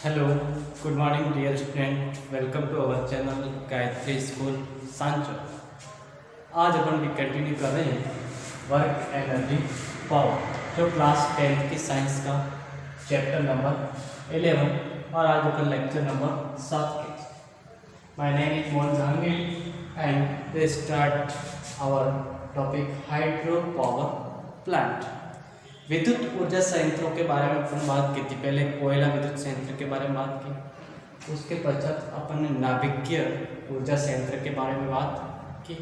Hello, good morning dear student. Welcome to our channel Gayatri school सांचो। आज अपन भी कंटिन्यू कर रहे हैं वर्क एनर्जी पावर, जो क्लास 10 की साइंस का चैप्टर नंबर 11 और आज अपन लेक्चर नंबर 7 के। My name is Mohan Jahangir and we start our topic hydro power plant. विद्युत ऊर्जा संयंत्रों के बारे में अपन बात की थी। पहले कोयला विद्युत संयंत्र के बारे में बात की, उसके पश्चात अपन ने नाभिकीय ऊर्जा संयंत्र के बारे में बात की।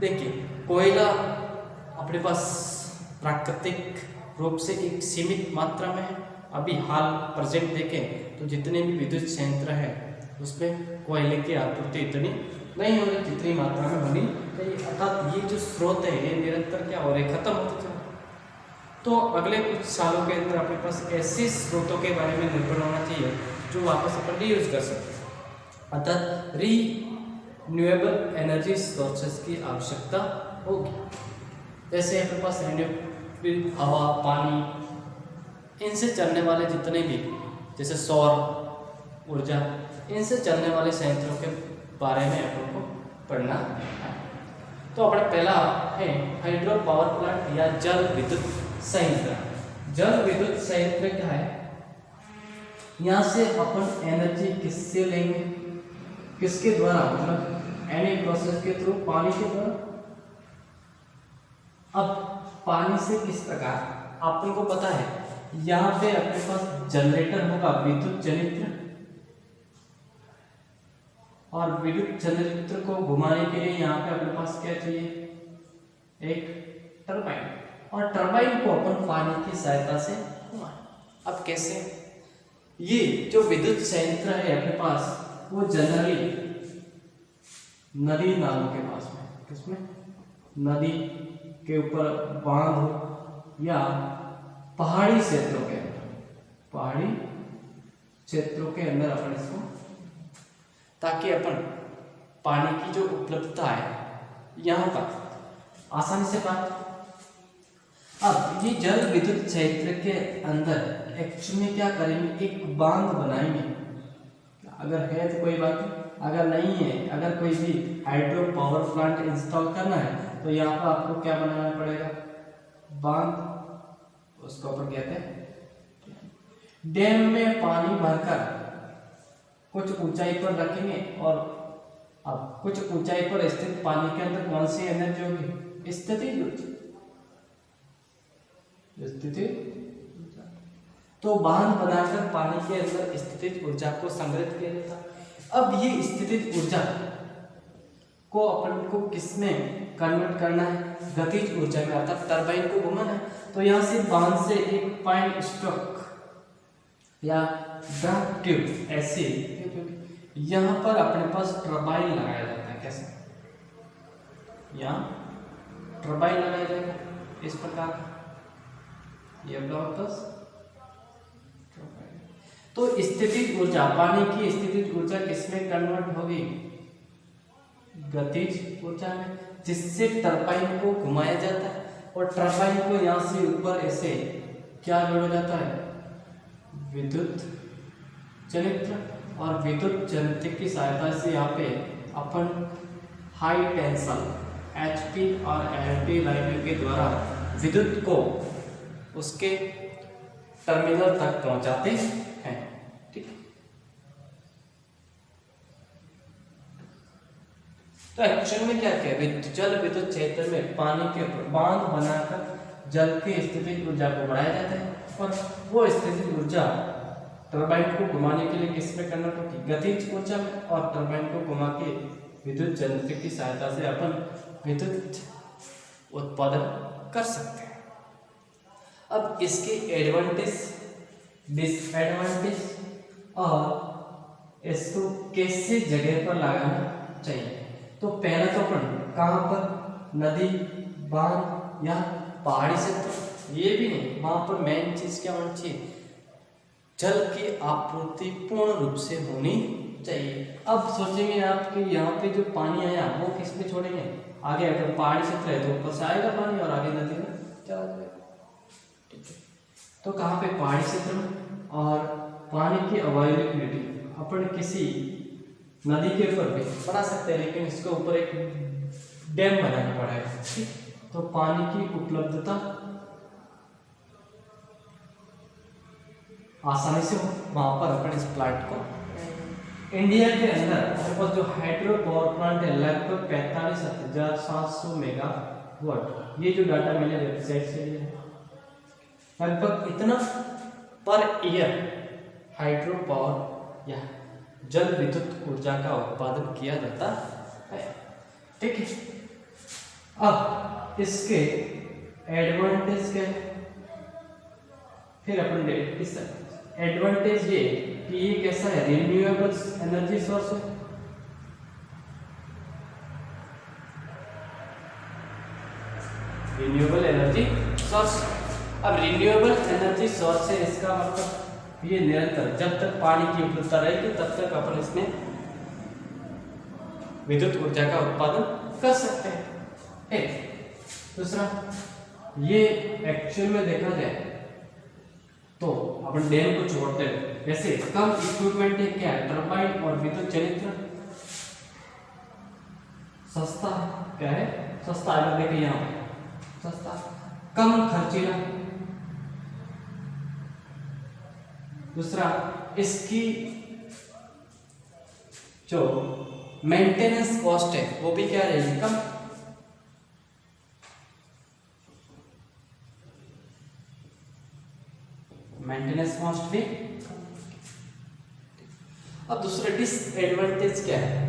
देखिए, कोयला अपने पास प्राकृतिक रूप से एक सीमित मात्रा में है। अभी हाल प्रेजेंट देखें तो जितने भी विद्युत संयंत्र है उसमें कोयले की आपूर्ति इतनी नहीं हो रही जितनी मात्रा में होनी चाहिए। अर्थात ये जो स्रोत है ये निरंतर क्या हो रहे, खत्म होते चल। तो अगले कुछ सालों के अंदर अपने पास ऐसे स्रोतों के बारे में निर्भर होना चाहिए जो वापस अपन रीयूज कर सकते, अर्थात रीन्यूएबल एनर्जी सोर्सेस की आवश्यकता होगी। जैसे अपने पास रिन्यूएबल हवा, पानी, इनसे चलने वाले जितने भी, जैसे सौर ऊर्जा, इनसे चलने वाले संयंत्रों के बारे में अपन को पढ़ना है। तो अपना पहला है हाइड्रो पावर प्लांट या जल विद्युत संयंत्र। जल विद्युत संयंत्र क्या है? यहाँ से अपन एनर्जी किससे लेंगे, किसके द्वारा, मतलब एनी प्रोसेस के थ्रू, पानी के द्वारा। अब पानी से किस प्रकार, अपन को पता है यहाँ पे अपने पास जनरेटर होगा विद्युत जनरेटर, और विद्युत जनरेटर को घुमाने के लिए यहाँ पे अपने पास क्या चाहिए, एक टरबाइन, और टरबाइन को अपन पानी की सहायता से घुमाएं। अब कैसे? ये जो विद्युत संयंत्र है अपने पास वो जनरली नदी नालों के पास में, किसमें, नदी के ऊपर बांध हो या पहाड़ी क्षेत्रों के अंदर, पहाड़ी क्षेत्रों के अंदर अपन इसको, ताकि अपन पानी की जो उपलब्धता है यहाँ पर आसानी से प्राप्त। अब ये जल विद्युत क्षेत्र के अंदर एक्चुअली में क्या करेंगे, एक बांध बनाएंगे। अगर है तो कोई बात नहीं, अगर नहीं है, अगर कोई भी हाइड्रो पावर प्लांट इंस्टॉल करना है तो यहाँ पर आपको क्या बनाना पड़ेगा, बांध। उसको अपन कहते हैं डैम में पानी भरकर कुछ ऊंचाई पर रखेंगे, और अब कुछ ऊंचाई पर स्थित पानी के अंदर कौन सी एनर्जी होगी, स्थितिज ऊर्जा। तो बांध बनाकर पानी के अंदर स्थितिज ऊर्जा को संग्रहित किया जाता। अब ये स्थितिज ऊर्जा को अपन को किसमें कन्वर्ट करना है, गतिज ऊर्जा में, अर्थात टरबाइन को घुमाना है। तो यहाँ से बांध से एक पॉइंट स्ट्रोक या ड्राफ्ट ट्यूब ऐसे यहाँ पर अपने पास टरबाइन लगाया जाता है। कैसे? यहाँ टरबाइन लगाया जाएगा इस प्रकार, ये तो स्थितिज ऊर्जा, पानी की स्थितिज ऊर्जा किसमें कन्वर्ट होगी, गतिज ऊर्जा में, जिससे टरबाइन को घुमाया जाता है। और टरबाइन को यहाँ से ऊपर ऐसे क्या जोड़ा जाता है, विद्युत जनरेटर, और विद्युत जनरेटर की सहायता से यहाँ पे अपन हाई टेंशन HP और LT लाइनों के द्वारा विद्युत को उसके टर्मिनल तक पहुंचाते हैं। ठीक, तो एक्चुअल में क्या किया, जल विद्युत क्षेत्र में पानी के ऊपर बांध बनाकर जल की स्थितिज ऊर्जा को बढ़ाया जाता है, और वो स्थितिज ऊर्जा टरबाइन को घुमाने के लिए किसमें कन्वर्ट होती, गतिज ऊर्जा में, और टरबाइन को घुमा के विद्युत जनरेटर की सहायता से अपन विद्युत उत्पादन कर सकते हैं। अब इसके एडवांटेज, डिसएडवांटेज और इसको कैसे जगह पर लगाना चाहिए। तो पहला तो अपन कहाँ पर, नदी, बांध या पहाड़ी क्षेत्र, ये भी नहीं, वहां पर मेन चीज क्या होनी चाहिए, जल की आपूर्ति पूर्ण रूप से होनी चाहिए। अब सोचेंगे आप कि यहाँ पे जो पानी आया वो किस में छोड़ेंगे, आगे अगर पहाड़ी क्षेत्र है तो ऊपर से आएगा पानी और आगे नदी में चला जाएगा। ठीक है, तो कहाँ पे, पहाड़ी क्षेत्र में, और पानी की अवेलेबिलिटी अपन किसी नदी के ऊपर भी बना सकते हैं, लेकिन इसके ऊपर एक डैम बनाना पड़ेगा। ठीक, तो पानी की उपलब्धता आसानी से हो, वहां पर अपन इस प्लांट को। इंडिया के अंदर हमारे पास जो हाइड्रो पावर प्लांट है लगभग 45,700 मेगावाट, ये जो डाटा मैंने वेबसाइट से लिया है, लगभग इतना पर ईयर हाइड्रो पावर या जल विद्युत ऊर्जा का उत्पादन किया जाता है। ठीक है, अब इसके एडवांटेज क्या है, फिर अपन इस एडवांटेज ये कि ये कैसा है, रिन्यूएबल एनर्जी सोर्स है। रिन्यूएबल एनर्जी सोर्स, अब रिन्यूएबल एनर्जी सोर्स है, इसका मतलब ये निरंतर जब तक पानी की उपलब्धता रहेगी तब तक अपन इसमें विद्युत ऊर्जा का उत्पादन कर सकते हैं। दूसरा, ये एक्चुअल में देखा जाए तो अपन डैम को छोड़ते हैं, वैसे कम इक्विपमेंट है क्या, टरबाइन और विद्युत चरित्र सस्ता क्या है, सस्ता अगर देखें यहाँ सस्ता, कम खर्चीला। दूसरा, इसकी जो मेंटेनेंस कॉस्ट है वो भी क्या रहेगी, कम। मेंटेनेंस कॉस्ट भी। अब दूसरा डिसएडवांटेज क्या है,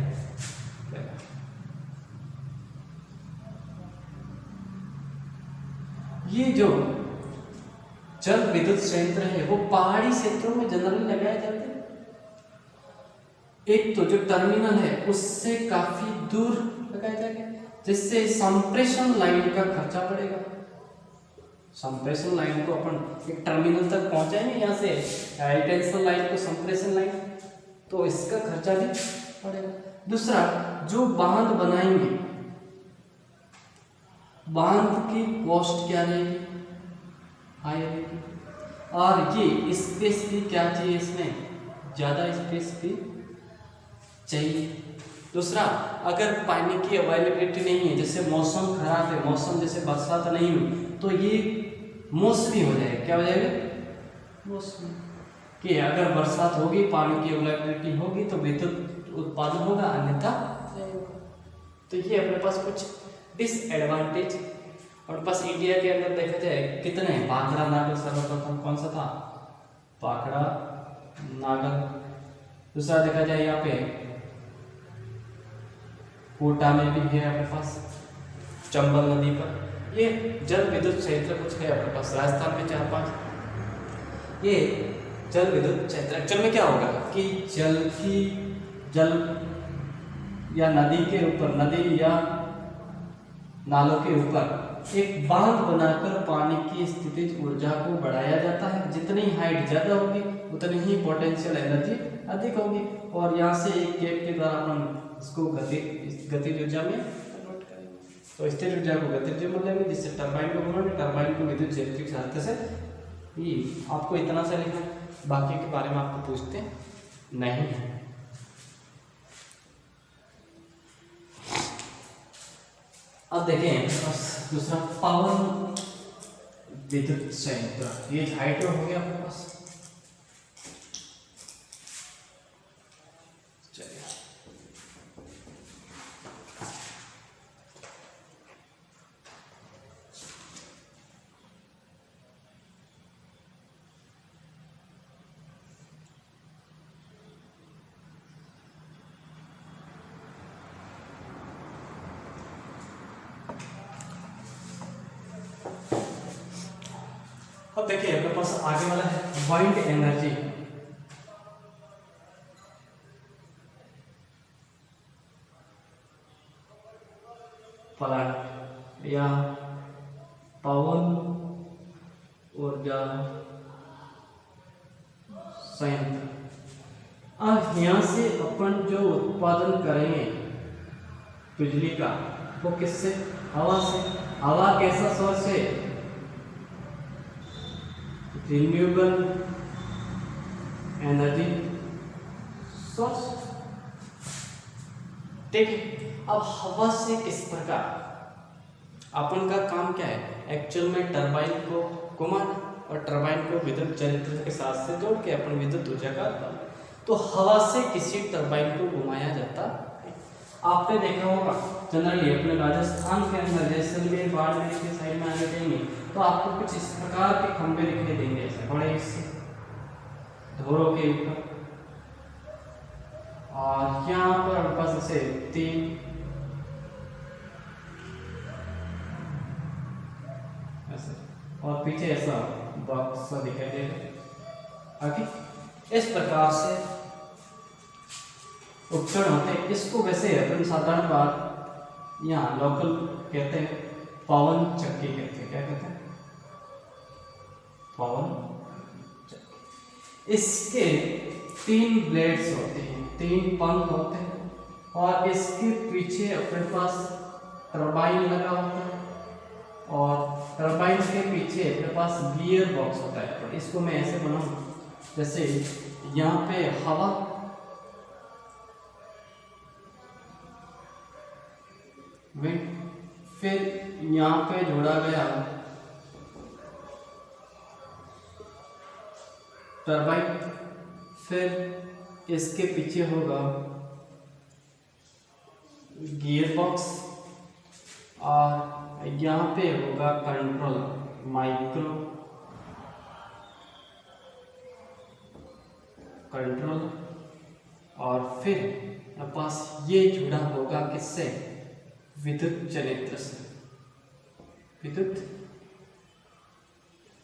ये जो जल विद्युत संयंत्र है वो पहाड़ी क्षेत्रों में जनरली लगाए जाते हैं। एक तो जो टर्मिनल है उससे काफी दूर लगाया जाएगा, जिससे संप्रेषण लाइन का खर्चा बढ़ेगा। संप्रेषण लाइन को अपन एक टर्मिनल तक पहुंचाएंगे, यहाँ से हाईटेंशन लाइन को संप्रेषण लाइन, तो इसका खर्चा भी बढ़ेगा। दूसरा, जो बांध बनाएंगे, बांध की कॉस्ट क्या रहेगी, हाई रहेगी। और ये स्पेस भी क्या चाहिए, इसमें ज्यादा स्पेस भी चाहिए। दूसरा, अगर पानी की अवेलेबिलिटी नहीं है, जैसे मौसम खराब है, मौसम जैसे बरसात नहीं हुई, तो ये मौसमी हो जाएगा। क्या हो जाएगा, मौसमी, कि अगर बरसात होगी, पानी की अवेलेबिलिटी होगी तो विद्युत उत्पादन होगा, अन्यथा नहीं होगा। तो ये अपने पास कुछ डिसएडवांटेज। और बस इंडिया के अंदर देखा जाए कितने, भाखड़ा नागल सर्वप्रथम कौन सा था, भाखड़ा नागल। दूसरा देखा जाए यहाँ पे कोटा में भी है अपने पास, चंबल नदी पर ये जल विद्युत संयंत्र कुछ है अपने पास। राजस्थान में 4-5 ये जल विद्युत संयंत्र। एक्चुअल में क्या होगा कि जल या नदी के ऊपर, नदी या नालों के ऊपर एक बांध बनाकर पानी की स्थितिज ऊर्जा को बढ़ाया जाता है। जितनी हाइट ज्यादा होगी उतनी ही पोटेंशियल एनर्जी अधिक होगी, और यहाँ से एक केप के द्वारा अपन इसको गतिज ऊर्जा में कन्वर्ट करेंगे। तो स्थिर ऊर्जा को गतिज ऊर्जा में लेंगे, जिससे टरबाइन को घुमाएंगे, टरबाइन को विद्युत क्षेत्र की सहायता से। ये आपको इतना सा लिखा, बाकी के बारे में आपको पूछते नहीं है। अब देखें बस दूसरा, पवन विद्युत संयंत्र, ये हाइड्रो हो गया आपके पास। चलिए, अब देखिए अपने पास आगे वाला है वाइंड एनर्जी। प्लांट या पवन ऊर्जा संयंत्र। अब यहाँ से अपन जो उत्पादन करेंगे बिजली का, वो किससे, हवा से। हवा कैसा सोर्स है, रिन्यूएबल एनर्जी सोर्स। ठीक है, अब हवा से किस प्रकार अपन का काम क्या है, एक्चुअल में टरबाइन को घुमाना और टरबाइन को विद्युत जनरेटर के साथ से जोड़ के अपन विद्युत ऊर्जा का उत्पादन। तो हवा से किसी टरबाइन को घुमाया जाता है। आपने देखा होगा जनरली अपने राजस्थान के अंदर जैसलमेर बाड़मेर के साइड में आने देंगे तो आपको कुछ इस प्रकार के खंभे दिखाई देंगे, ऐसे बड़े से धोरों के ऊपर, और यहाँ पर बस ऐसे 3 और पीछे ऐसा बॉक्स सा दिखाई दे रहा है। इस प्रकार से उपकरण होते हैं। इसको वैसे अपन साधारण बात यहाँ लोकल कहते हैं पवन चक्की कहते हैं। क्या कहते हैं? पवन चक्की। इसके 3 ब्लेड्स होते हैं, 3 पंख होते हैं, और इसके पीछे अपने पास टरबाइन लगा होता है, और टरबाइन के पीछे अपने पास गियर बॉक्स होता है। तो इसको मैं ऐसे बनाऊं जैसे यहाँ पे हवा, विंड, फिर यहाँ पे जोड़ा गया टरबाइन, फिर इसके पीछे होगा गियर बॉक्स, और यहाँ पे होगा कंट्रोल माइक्रो कंट्रोल, और फिर अपने पास ये जुड़ा होगा किससे? विद्युत जनित्र से, विद्युत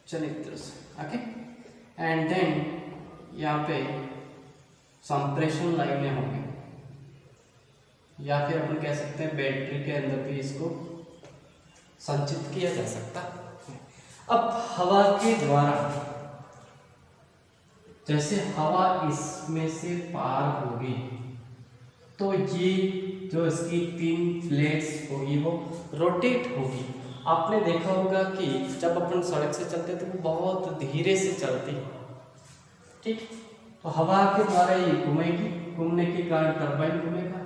जनित्र से। ओके, एंड देन यहाँ पे संप्रेषण लाइनें होंगी, या फिर अपन कह सकते हैं बैटरी के अंदर भी इसको संचित किया जा सकता है। अब हवा के द्वारा जैसे हवा इसमें से पार होगी तो ये जो इसकी 3 प्लेट्स होगी वो रोटेट होगी। आपने देखा होगा कि जब अपन सड़क से चलते तो वो बहुत धीरे से चलती है, ठीक, तो हवा के द्वारा ये घूमेगी, घूमने के कारण टरबाइन घूमेगा।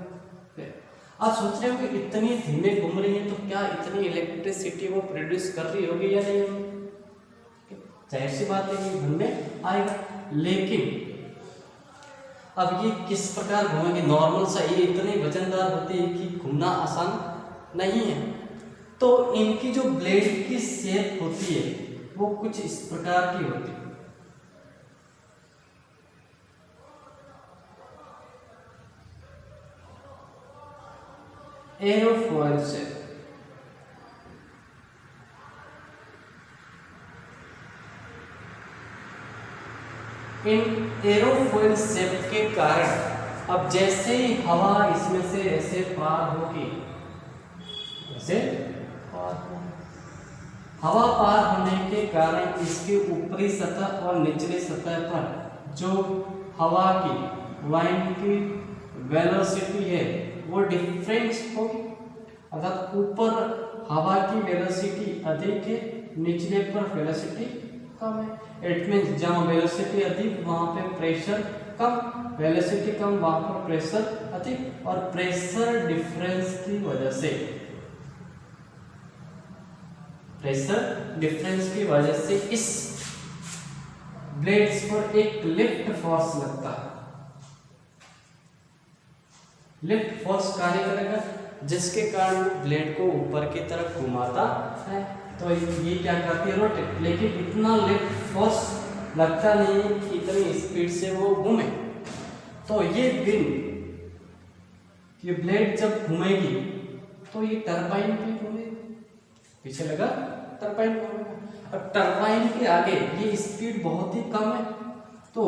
आप सोच रहे हो कि इतनी धीमे घूम रही है तो क्या इतनी इलेक्ट्रिसिटी वो प्रोड्यूस कर रही होगी या नहीं होगी? जाहिर सी बात है कि घूमने आएगा, लेकिन अब ये किस प्रकार घूमेंगे? नॉर्मल सा ये इतनी वजनदार होती है कि घूमना आसान नहीं है। तो इनकी जो ब्लेड की शेप होती है वो कुछ इस प्रकार की होती है। एरोफॉइल से इन एरोफॉइल शेप के कारण अब जैसे ही हवा इसमें से ऐसे पार होगी, ऐसे हवा पार होने के कारण इसकी ऊपरी सतह और निचली सतह पर जो हवा की वाइंड की वेलोसिटी है वो डिफरेंस होगी। अर्थात ऊपर हवा की वेलोसिटी अधिक है, निचले पर वेलोसिटी कम है। इट मीन्स जहाँ वेलोसिटी अधिक वहाँ पे प्रेशर कम, वेलोसिटी कम वहाँ पर प्रेशर अधिक, और प्रेशर डिफरेंस की वजह से, प्रेशर डिफरेंस की वजह से इस ब्लेड्स पर एक लिफ्ट फोर्स लगता है। लिफ्ट फोर्स कार्य करेगा जिसके कारण ब्लेड को ऊपर की तरफ घुमाता है, तो ये क्या करती है? रोटेट। लेकिन इतना लिफ्ट फोर्स लगता नहीं है कि इतनी स्पीड से वो घूमे। तो ये विंड, ये ब्लेड जब घूमेगी तो ये टरबाइन भी घूमेगी, पीछे लगा टरबाइन घूमेगा। अब टरबाइन के आगे ये स्पीड बहुत ही कम है, तो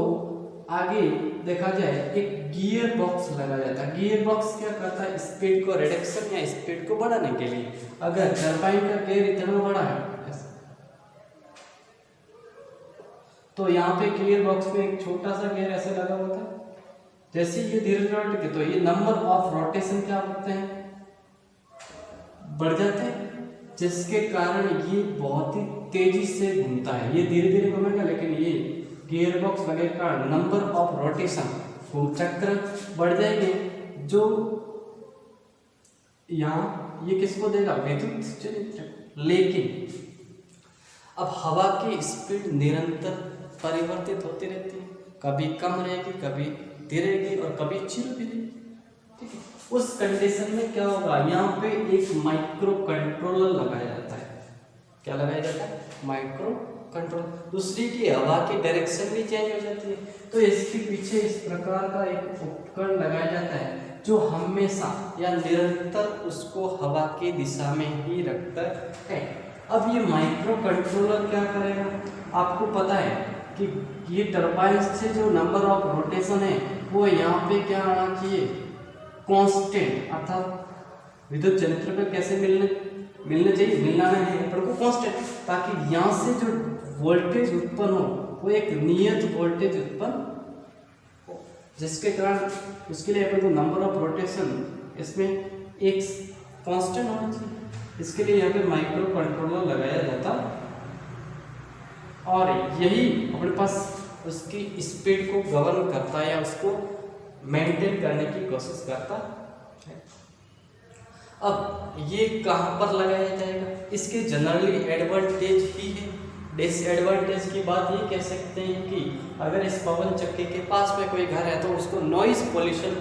आगे देखा जाए एक गियर बॉक्स लगाया जाता है। गियर बॉक्स क्या करता है? स्पीड को रिडक्शन या स्पीड को बढ़ाने के लिए। अगर टरबाइन का गियर इतना बड़ा है तो यहाँ पे गियर बॉक्स में एक छोटा सा गियर ऐसे लगा होता है। जैसे ये धीरे धीरे रोटेट तो ये नंबर ऑफ रोटेशन क्या होते हैं? बढ़ जाते हैं, जिसके कारण ये बहुत ही तेजी से घूमता है। ये धीरे धीरे घूमेगा लेकिन ये गियर बॉक्स लगने का नंबर ऑफ रोटेशन, घूम चक्र बढ़ जाएंगे, जो यहाँ ये किसको देगा, विद्युत चलित चक्र। लेकिन अब हवा की स्पीड निरंतर परिवर्तित होती रहती है, कभी कम रहेगी, कभी गिरेगी और कभी चिर भी रहेगी, ठीक है। उस कंडीशन में क्या होगा, यहाँ पे एक माइक्रो कंट्रोलर लगाया जाता है। क्या लगाया जाता है, माइक्रो कंट्रोल। दूसरी की हवा की डायरेक्शन भी चेंज हो जाती है, तो इसके पीछे इस प्रकार का एक उपकरण लगाया जाता है जो हमेशा या निरंतर उसको हवा की दिशा में ही रखता है। अब ये माइक्रो कंट्रोलर क्या करेगा, आपको पता है कि ये टरबाइन से जो नंबर ऑफ रोटेशन है वो यहाँ पे क्या आना चाहिए, कांस्टेंट, अर्थात विद्युत यंत्र पे कैसे मिलना चाहिए, मिलना नहीं पर वो कांस्टेंट, ताकि यहाँ से जो वोल्टेज उत्पन्न हो वो एक नियत वोल्टेज उत्पन्न हो, जिसके कारण उसके लिए अपन को नंबर ऑफ रोटेशन इसमें एक कांस्टेंट होना चाहिए। इसके लिए यहाँ पे माइक्रो कंट्रोलर लगाया जाता और यही अपने पास उसकी स्पीड को गवर्न करता है या उसको मेंटेन करने की कोशिश करता है। अब ये कहाँ पर लगाया जाएगा, इसके जनरली एडवांटेज ही है। डिसएडवांटेज की बात ये कह सकते हैं कि अगर इस पवन चक्की के पास में कोई घर है तो उसको नॉइज पोल्यूशन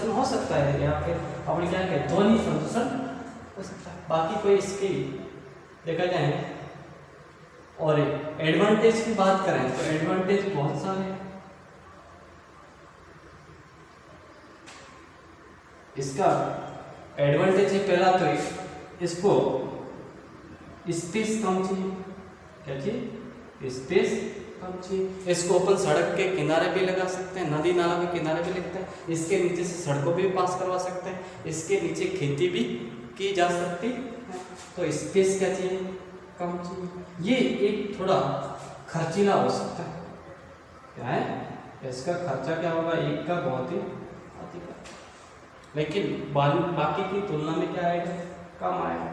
हो सकता है, या फिर अपने क्या कहते हैं ध्वनि प्रदूषण हो सकता है। बाकी कोई इसकी देखा जाए और एडवांटेज की बात करें तो एडवांटेज बहुत सारे हैं। इसका एडवांटेज है पहला तो इसको स्पेस कम चाहिए, क्या चाहिए, स्पेस कम चाहिए। इसको अपन सड़क के किनारे भी लगा सकते हैं, नदी नाला के किनारे भी लगता है, इसके नीचे से सड़कों भी पास करवा सकते हैं, इसके नीचे खेती भी की जा सकती है। तो स्पेस क्या चाहिए, कम चाहिए। ये एक थोड़ा खर्चीला हो सकता है, क्या है इसका खर्चा क्या होगा, एक का बहुत ही अधिक, लेकिन बाकी की तुलना में क्या आएगा, कम आएगा।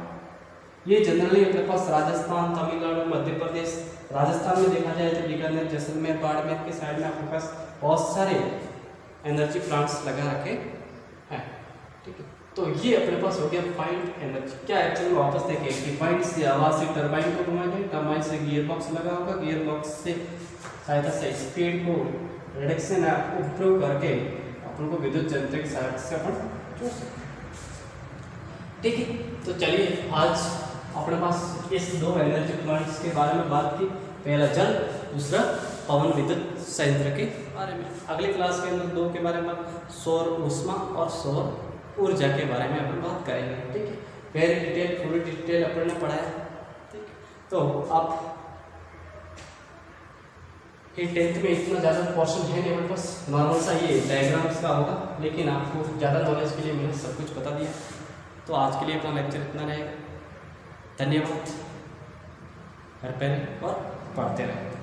ये जनरली अपने पास राजस्थान, तमिलनाडु, मध्य प्रदेश, राजस्थान में देखा जाए तो बीकानेर, जैसलमेर, बाड़मेर के साइड में आपके पास बहुत सारे एनर्जी प्लांट्स लगा रखे हैं, ठीक है। तो ये अपने पास हो गया फाइंड एनर्जी। क्या है, चलो वापस देखें कि फाइंड से हवा से टरबाइन को घुमाएंगे, टरबाइन से गियर बॉक्स लगा होगा, गियर बॉक्स से सहायता से स्पीड को रिडक्शन उपयोग करके अपन को विद्युत यंत्र की सहायता से अपन जोड़ सकते हैं, ठीक है। तो चलिए आज अपने पास इस दो एनर्जी प्लांट्स के बारे में बात की, पहला जल, दूसरा पवन विद्युत संयंत्र के बारे में। अगले क्लास के अंदर दो के बारे में सौर ऊष्मा और सौर ऊर्जा के बारे में अपन बात करेंगे, ठीक है। वेरी डिटेल, पूरी डिटेल अपन ने पढ़ाया, ठीक है। तो आप ये 10th में इतना ज़्यादा पोर्शन है नहीं, मेरे पास नॉर्मल सा ये डायग्राम्स का होगा, लेकिन आपको ज़्यादा नॉलेज के लिए मैंने सब कुछ बता दिया। तो आज के लिए अपना लेक्चर इतना रहेगा, धन्यवाद। घर पर और पढ़ते रहें।